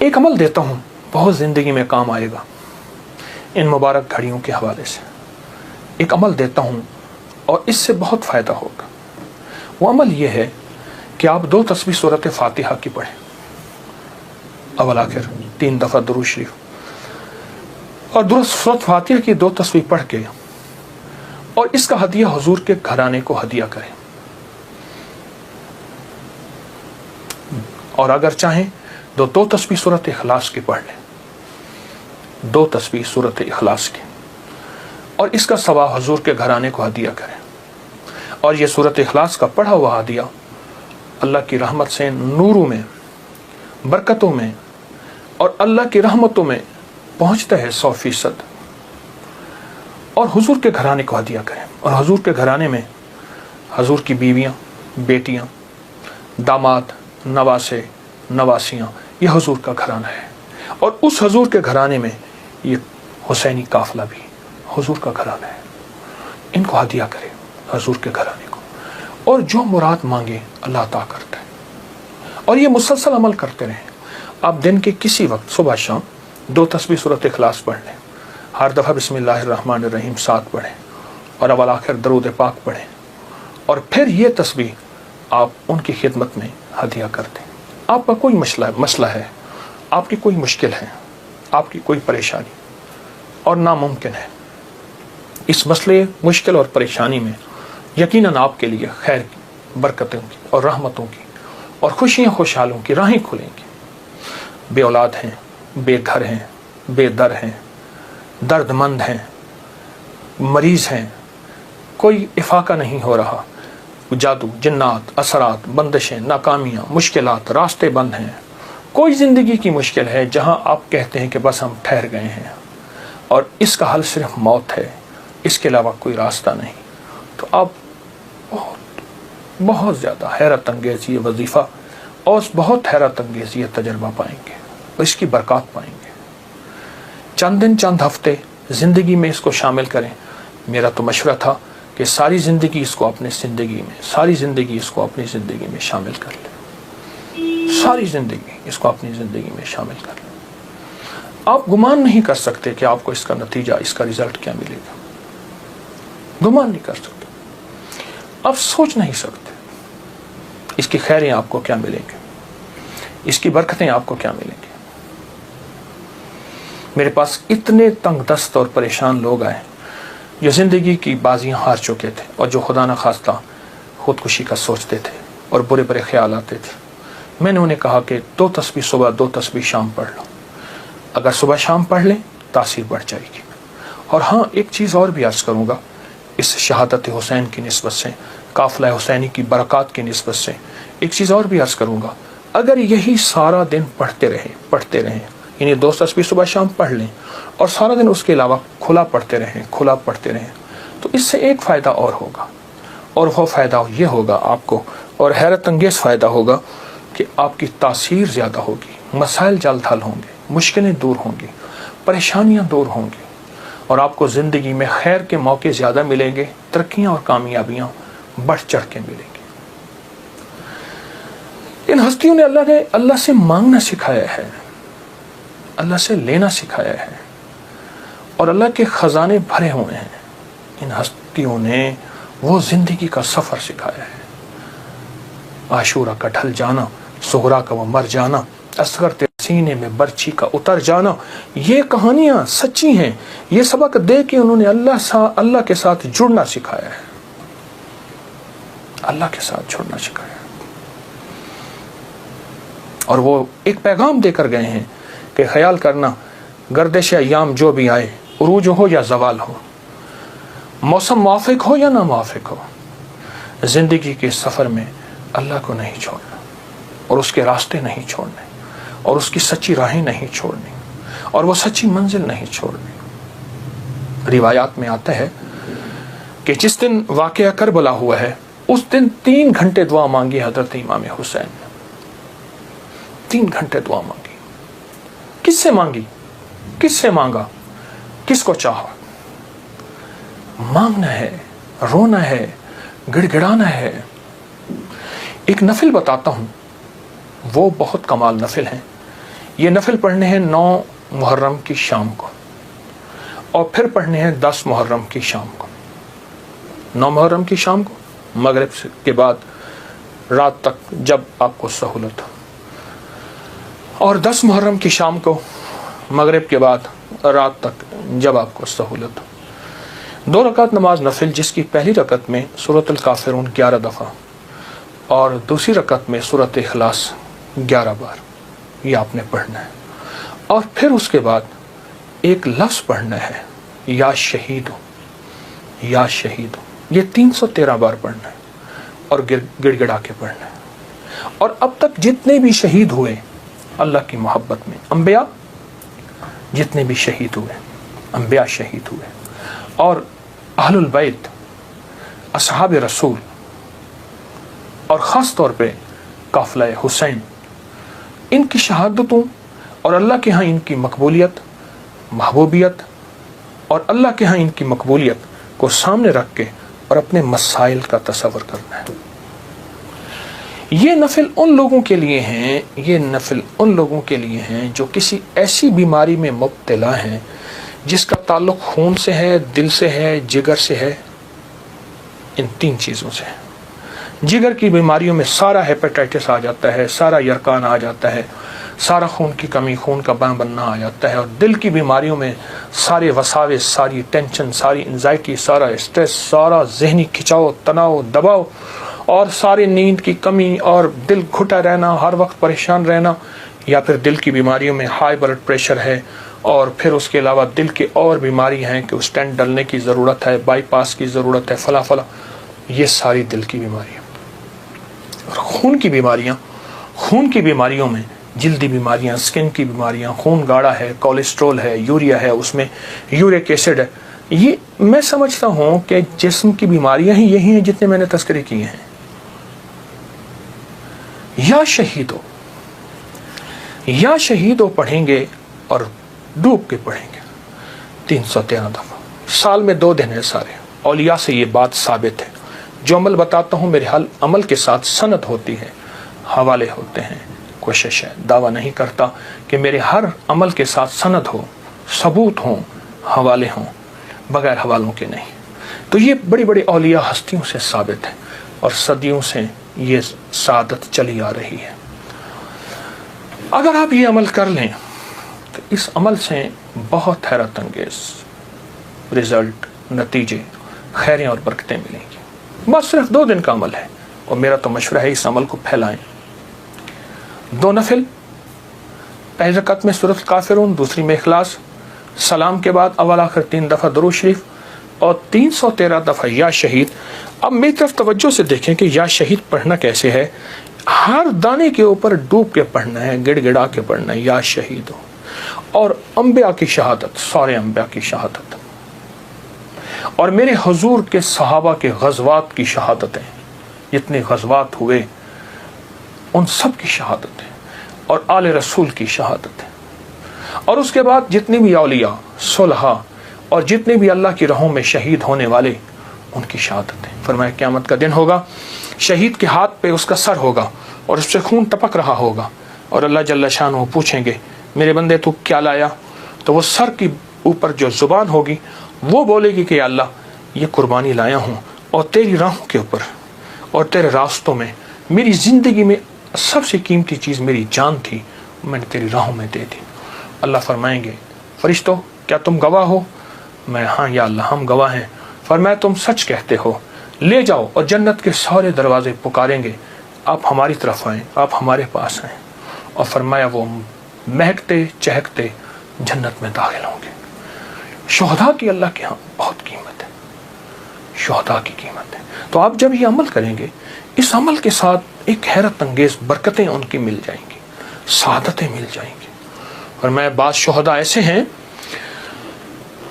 ایک عمل دیتا ہوں، بہت زندگی میں کام آئے گا ان مبارک گھڑیوں کے حوالے سے. ایک عمل دیتا ہوں اور اس سے بہت فائدہ ہوگا. وہ عمل یہ ہے کہ آپ 2 تسبیح سورۃ فاتحہ کی پڑھیں، اول آخر 3 دفعہ درود شریف، اور سورۃ فاتحہ کی 2 تسبیح پڑھ کے اور اس کا ہدیہ حضور کے گھرانے کو ہدیہ کریں. اور اگر چاہیں تو 2 تسبیح سورۃ اخلاص کی پڑھ لیں، 2 تسبیح سورۃ اخلاص کی، اور اس کا ثواب حضور کے گھرانے کو ہدیہ کریں. اور یہ سورۃ اخلاص کا پڑھا ہوا ہدیہ اللہ کی رحمت سے نوروں میں، برکتوں میں اور اللہ کی رحمتوں میں پہنچتا ہے 100%. اور حضور کے گھرانے کو ہدیہ کریں. اور حضور کے گھرانے میں حضور کی بیویاں، بیٹیاں، داماد، نواسے، نواسیاں، یہ حضور کا گھرانہ ہے. اور اس حضور کے گھرانے میں یہ حسینی قافلہ بھی حضور کا گھرانہ ہے. ان کو ہدیہ کریں حضور کے گھرانے کو، اور جو مراد مانگے اللہ عطا کرتا ہے. اور یہ مسلسل عمل کرتے رہیں. آپ دن کے کسی وقت صبح شام 2 تسبیح سورۃ اخلاص پڑھ لیں، ہر دفعہ بسم اللہ الرحمن الرحیم 7 پڑھیں، اور اول آخر درود پاک پڑھیں، اور پھر یہ تسبیح آپ ان کی خدمت میں ہدیہ کر دیں. آپ کا کوئی مسئلہ ہے، آپ کی کوئی مشکل ہے، آپ کی کوئی پریشانی اور ناممکن ہے، اس مسئلے، مشکل اور پریشانی میں یقیناً آپ کے لیے خیر کی، برکتوں کی اور رحمتوں کی اور خوشیاں خوشحالوں کی راہیں کھلیں گی. بے اولاد ہیں، بے گھر ہیں، بے در ہیں، درد مند ہیں، مریض ہیں، کوئی افاقہ نہیں ہو رہا، جادو، جنات، اثرات، بندشیں، ناکامیاں، مشکلات، راستے بند ہیں، کوئی زندگی کی مشکل ہے جہاں آپ کہتے ہیں کہ بس ہم ٹھہر گئے ہیں اور اس کا حل صرف موت ہے، اس کے علاوہ کوئی راستہ نہیں، تو آپ بہت زیادہ حیرت انگیز یہ وظیفہ اور بہت حیرت انگیز یہ تجربہ پائیں گے اور اس کی برکات پائیں گے. چند دن، چند ہفتے زندگی میں اس کو شامل کریں. میرا تو مشورہ تھا کہ ساری زندگی اس کو اپنی زندگی میں، ساری زندگی اس کو اپنی زندگی میں شامل کر لیں. ساری زندگی اس کو اپنی زندگی میں شامل کر لیں. آپ گمان نہیں کر سکتے کہ آپ کو اس کا نتیجہ، اس کا رزلٹ کیا ملے گا. گمان نہیں کر سکتے، آپ سوچ نہیں سکتے اس کی خیریں آپ کو کیا ملیں گے، اس کی برکتیں آپ کو کیا ملیں گی. میرے پاس اتنے تنگ دست اور پریشان لوگ آئے جو زندگی کی بازیاں ہار چکے تھے اور جو خدا نخواستہ خودکشی کا سوچتے تھے اور برے برے خیال آتے تھے. میں نے انہیں کہا کہ 2 تسبیح صبح، 2 تسبیح شام پڑھ لو. اگر صبح شام پڑھ لیں تاثیر بڑھ جائے گی. اور ہاں، ایک چیز اور بھی عرض کروں گا اس شہادت حسین کی نسبت سے، قافلہ حسینی کی برکات کی نسبت سے ایک چیز اور بھی عرض کروں گا. اگر یہی سارا دن پڑھتے رہیں، یعنی 2 تسبیح صبح شام پڑھ لیں اور سارا دن اس کے علاوہ کھلا پڑھتے رہیں، تو اس سے ایک فائدہ اور ہوگا، اور وہ فائدہ یہ ہوگا آپ کو، اور حیرت انگیز فائدہ ہوگا کہ آپ کی تاثیر زیادہ ہوگی، مسائل جلد حل ہوں گے، مشکلیں دور ہوں گی، پریشانیاں دور ہوں گی، اور آپ کو زندگی میں خیر کے موقع زیادہ ملیں گے، ترقیاں اور کامیابیاں بڑھ چڑھ کے ملیں گی. ان ہستیوں نے اللہ سے مانگنا سکھایا ہے، اللہ سے لینا سکھایا ہے، اور اللہ کے خزانے بھرے ہوئے ہیں. ان ہستیوں نے وہ زندگی کا سفر سکھایا ہے. عاشورہ کا ڈھل جانا، سغرا کا وہ مر جانا، اصغر تیرے سینے میں برچھی کا اتر جانا، یہ کہانیاں سچی ہیں. یہ سبق دے کے انہوں نے اللہ کے ساتھ جڑنا سکھایا ہے، اللہ کے ساتھ جڑنا سکھایا ہے. اور وہ ایک پیغام دے کر گئے ہیں کہ خیال کرنا، گردش ایام جو بھی آئے، عروج ہو یا زوال ہو، موسم موافق ہو یا نہ موافق ہو، زندگی کے سفر میں اللہ کو نہیں چھوڑنا، اور اس کے راستے نہیں چھوڑنے، اور اس کی سچی راہیں نہیں چھوڑنی، اور وہ سچی منزل نہیں چھوڑنی. روایات میں آتا ہے کہ جس دن واقعہ کربلا ہوا ہے اس دن 3 گھنٹے دعا مانگی حضرت امام حسین نے. 3 گھنٹے دعا مانگی. کس سے مانگی؟ کس سے مانگا؟ کس کو چاہا؟ مانگنا ہے، رونا ہے، گڑ گڑانا ہے. ایک نفل بتاتا ہوں، وہ بہت کمال نفل ہیں. یہ نفل پڑھنے ہیں 9 محرم کی شام کو، اور پھر پڑھنے ہیں 10 محرم کی شام کو۔ 9 محرم کی شام کو مغرب کے بعد رات تک جب آپ کو سہولت ہو، اور 10 محرم کی شام کو مغرب کے بعد رات تک جب آپ کو سہولت ہو۔ 2 رکعت نماز نفل، جس کی پہلی رکعت میں سورۃ الکافرون 11 دفعہ اور دوسری رکعت میں سورۃ اخلاص 11 بار، یہ آپ نے پڑھنا ہے۔ اور پھر اس کے بعد ایک لفظ پڑھنا ہے، یا شہید ہو، یا شہید ہو، یہ 313 بار پڑھنا ہے اور گڑ گڑا کے پڑھنا ہے۔ اور اب تک جتنے بھی شہید ہوئے اللہ کی محبت میں، انبیاء جتنے بھی شہید ہوئے، انبیاء شہید ہوئے، اور اہل البیت، اصحاب رسول، اور خاص طور پہ قافلہ حسین، ان کی شہادتوں اور اللہ کے ہاں ان کی مقبولیت، محبوبیت، اور اللہ کے ہاں ان کی مقبولیت کو سامنے رکھ کے اور اپنے مسائل کا تصور کرنا ہے۔ یہ نفل ان لوگوں کے لیے ہیں، یہ نفل ان لوگوں کے لیے ہیں جو کسی ایسی بیماری میں مبتلا ہیں جس کا تعلق خون سے ہے، دل سے ہے، جگر سے ہے، ان 3 چیزوں سے ہے۔ جگر کی بیماریوں میں سارا ہیپیٹائٹس آ جاتا ہے، سارا یرکان آ جاتا ہے، سارا خون کی کمی، خون کا بننا آ جاتا ہے، اور دل کی بیماریوں میں سارے وساوس، ساری ٹینشن، ساری انزائٹی، سارا اسٹریس، سارا ذہنی کھچاؤ، تناؤ، دباؤ، اور ساری نیند کی کمی، اور دل گھٹا رہنا، ہر وقت پریشان رہنا، یا پھر دل کی بیماریوں میں ہائی بلڈ پریشر ہے، اور پھر اس کے علاوہ دل کی اور بیماری ہیں کہ اسٹینٹ ڈلنے کی ضرورت ہے، بائی پاس کی ضرورت ہے، فلاں فلاں، یہ ساری دل کی بیماریاں۔ اور خون کی بیماریوں میں جلدی بیماریاں، سکن کی بیماریاں، خون گاڑھا ہے، کولیسٹرول ہے، یوریا ہے، اس میں یورک ایسڈ ہے، یہ میں سمجھتا ہوں کہ جسم کی بیماریاں ہی یہی ہیں جتنے میں نے تذکرے کیے ہیں۔ یا شہیدو پڑھیں گے اور ڈوب کے پڑھیں گے 313 دفعہ، سال میں 2 دن ہے سارے۔ اولیاء سے یہ بات ثابت ہے، جو عمل بتاتا ہوں میرے عمل کے ساتھ سند ہوتی ہے، حوالے ہوتے ہیں۔ کوشش ہے، دعویٰ نہیں کرتا کہ میرے ہر عمل کے ساتھ سند ہو، ثبوت ہوں، حوالے ہوں، بغیر حوالوں کے نہیں۔ تو یہ بڑی بڑی اولیاء ہستیوں سے ثابت ہے، اور صدیوں سے یہ سعادت چلی آ رہی ہے۔ اگر آپ یہ عمل کر لیں تو اس عمل سے بہت حیرت انگیز رزلٹ، نتیجے، خیریں اور برکتیں ملیں گی۔ بس صرف 2 دن کا عمل ہے، اور میرا تو مشورہ ہے اس عمل کو پھیلائیں۔ 2 نفل، پہلی رکعت میں سورۃ الکافرون، دوسری میں اخلاص، سلام کے بعد اول آخر 3 دفعہ درود شریف، اور 313 دفعہ یا شہید۔ اب میری طرف توجہ سے دیکھیں کہ یا شہید پڑھنا کیسے ہے۔ ہر دانے کے اوپر ڈوب کے پڑھنا ہے، گڑ گڑا کے پڑھنا ہے، یا شہید ہو۔ اور انبیاء کی شہادت، سارے انبیاء کی شہادت، اور میرے حضور کے صحابہ کے غزوات کی شہادتیں، جتنے غزوات ہوئے ان سب کی شہادتیں، اور آل رسول کی شہادتیں، اور اس کے بعد جتنے بھی اولیاء، صلحاء، اور جتنے بھی اللہ کی راہوں میں شہید ہونے والے، ان کی شہادتیں۔ فرمایا قیامت کا دن ہوگا، شہید کے ہاتھ پہ اس کا سر ہوگا، اور اس سے خون ٹپک رہا ہوگا، اور اللہ جل شانہ پوچھیں گے میرے بندے تو کیا لایا؟ تو وہ سر کی اوپر جو زبان ہوگی وہ بولے گی کہ یا اللہ یہ قربانی لایا ہوں، اور تیری راہوں کے اوپر اور تیرے راستوں میں، میری زندگی میں سب سے قیمتی چیز میری جان تھی، میں نے تیری راہوں میں دے دی۔ اللہ فرمائیں گے فرشتوں کیا تم گواہ ہو؟ میں ہاں یا اللہ ہم گواہ ہیں۔ فرمایا تم سچ کہتے ہو، لے جاؤ، اور جنت کے سارے دروازے پکاریں گے آپ ہماری طرف آئیں، آپ ہمارے پاس آئیں، اور فرمایا وہ مہکتے چہکتے جنت میں داخل ہوں گے۔ شہداء کی اللہ کے ہاں بہت قیمت ہے، شہداء کی قیمت ہے۔ تو آپ جب یہ عمل کریں گے، اس عمل کے ساتھ ایک حیرت انگیز برکتیں ان کی مل جائیں گی، سعادتیں مل جائیں گی۔ اور میں بعض شہداء ایسے ہیں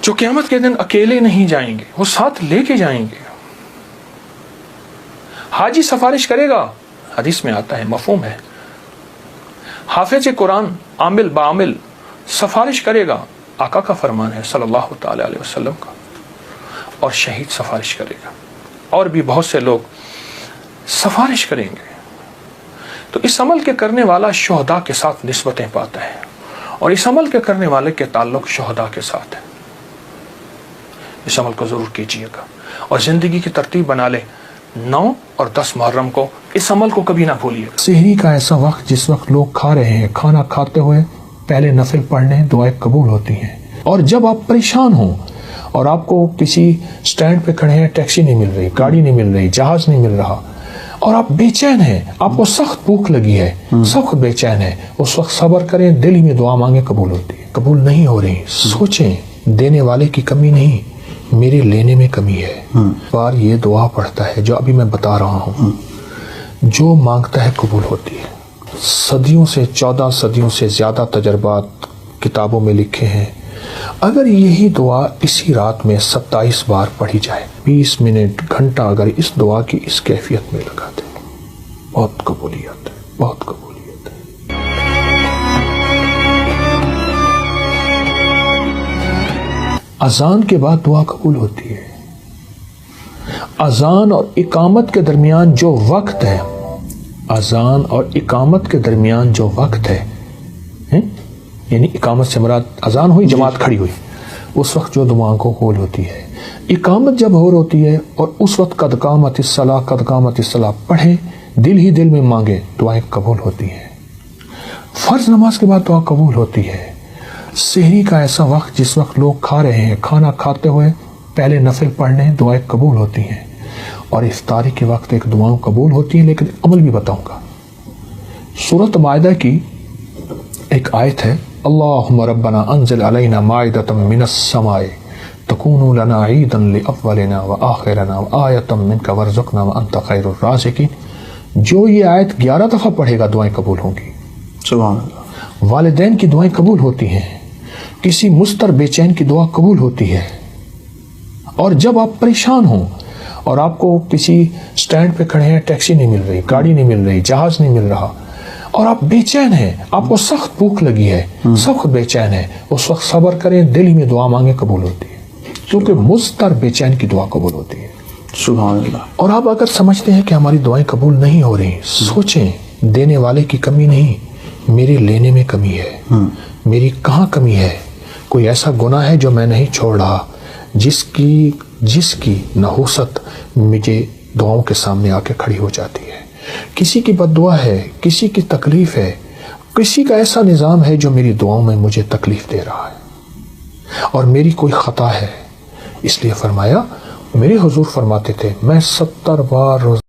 جو قیامت کے دن اکیلے نہیں جائیں گے، وہ ساتھ لے کے جائیں گے۔ حاجی سفارش کرے گا، حدیث میں آتا ہے، مفہوم ہے۔ حافظ قرآن عامل بعامل سفارش کرے گا، آقا کا فرمان ہے صلی اللہ تعالی علیہ وسلم کا، اور شہید سفارش کرے گا، اور بھی بہت سے لوگ سفارش کریں گے۔ تو اس عمل کے کرنے والا شہداء کے ساتھ نسبتیں پاتا ہے۔ اور اس عمل کے کرنے والے کے تعلق شہداء کے ساتھ ہے. اس عمل کو ضرور کیجیے گا اور زندگی کی ترتیب بنا لے. 9 اور 10 محرم کو اس عمل کو کبھی نہ بھولیے. سحری کا ایسا وقت جس وقت لوگ کھا رہے ہیں، کھانا کھاتے ہوئے پہلے نفل پڑھنے دعائیں قبول ہوتی ہیں. اور جب آپ پریشان ہوں اور آپ کو کسی سٹینڈ پہ کھڑے ہیں، ٹیکسی نہیں مل رہی، گاڑی نہیں مل رہی، جہاز نہیں مل رہا، اور آپ بے چین ہیں، آپ کو سخت بھوک لگی ہے، سخت بے چین ہے، اس وقت صبر کریں، دل ہی میں دعا مانگیں، قبول ہوتی ہے. قبول نہیں ہو رہی، سوچیں دینے والے کی کمی نہیں، میرے لینے میں کمی ہے. بار یہ دعا پڑھتا ہے جو ابھی میں بتا رہا ہوں، جو مانگتا ہے قبول ہوتی ہے. صدیوں سے 14 صدیوں سے زیادہ تجربات کتابوں میں لکھے ہیں. اگر یہی دعا اسی رات میں 27 بار پڑھی جائے، 20 منٹ گھنٹہ اگر اس دعا کی اس کیفیت میں لگا دیں، بہت قبولیت ہے، بہت قبولیت ہے. اذان کے بعد دعا قبول ہوتی ہے. اذان اور اقامت کے درمیان جو وقت ہے، اذان اور اقامت کے درمیان جو وقت ہے، یعنی اقامت سے مراد اذان ہوئی، جماعت کھڑی ہوئی، اس وقت جو دعاؤں کو قبول ہوتی ہے. اقامت جب ہو ہوتی ہے اور اس وقت قد قامت الصلاۃ، قد قامت الصلاۃ پڑھیں، دل ہی دل میں مانگیں، دعائیں قبول ہوتی ہیں. فرض نماز کے بعد دعا قبول ہوتی ہے. سحری کا ایسا وقت جس وقت لوگ کھا رہے ہیں، کھانا کھاتے ہوئے پہلے نفل پڑھنے دعائیں قبول ہوتی ہیں. اور افطاری کے وقت ایک دعاؤں قبول ہوتی ہیں، لیکن عمل بھی بتاؤں گا. سورۃ مائدہ کی ایک آیت ہے، اللہم ربنا انزل علینا مائدۃ من السماء تکون لنا عیدا لاولنا وآخرنا وآیۃ منک وارزقنا وانت خیر الرازقین. جو یہ آیت 11 دفعہ پڑھے گا دعائیں قبول ہوں گی. سبحان اللہ. والدین کی دعائیں قبول ہوتی ہیں، کسی مضطر بے چین کی دعا قبول ہوتی ہے. اور جب آپ پریشان ہوں اور آپ کو کسی سٹینڈ پہ کھڑے ہیں، ٹیکسی نہیں مل رہی، گاڑی نہیں مل رہی، جہاز نہیں مل رہا، اور آپ بے چین ہیں، آپ کو سخت بھوک لگی ہے، سخت بے چین ہے، اس وقت صبر کریں، دل ہی میں دعا مانگیں، قبول ہوتی ہے. کیونکہ مضطر بے چین کی دعا قبول ہوتی ہے. سبحان اللہ. اور آپ اگر سمجھتے ہیں کہ ہماری دعائیں قبول نہیں ہو رہی، سوچیں دینے والے کی کمی نہیں، میرے لینے میں کمی ہے. میری کہاں کمی ہے؟ کوئی ایسا گناہ ہے جو میں نہیں چھوڑ رہا، جس کی نحوست مجھے دعاؤں کے سامنے آ کے کھڑی ہو جاتی ہے. کسی کی بد دعا ہے، کسی کی تکلیف ہے، کسی کا ایسا نظام ہے جو میری دعاؤں میں مجھے تکلیف دے رہا ہے، اور میری کوئی خطا ہے. اس لیے فرمایا، میرے حضور فرماتے تھے، میں 70 بار روز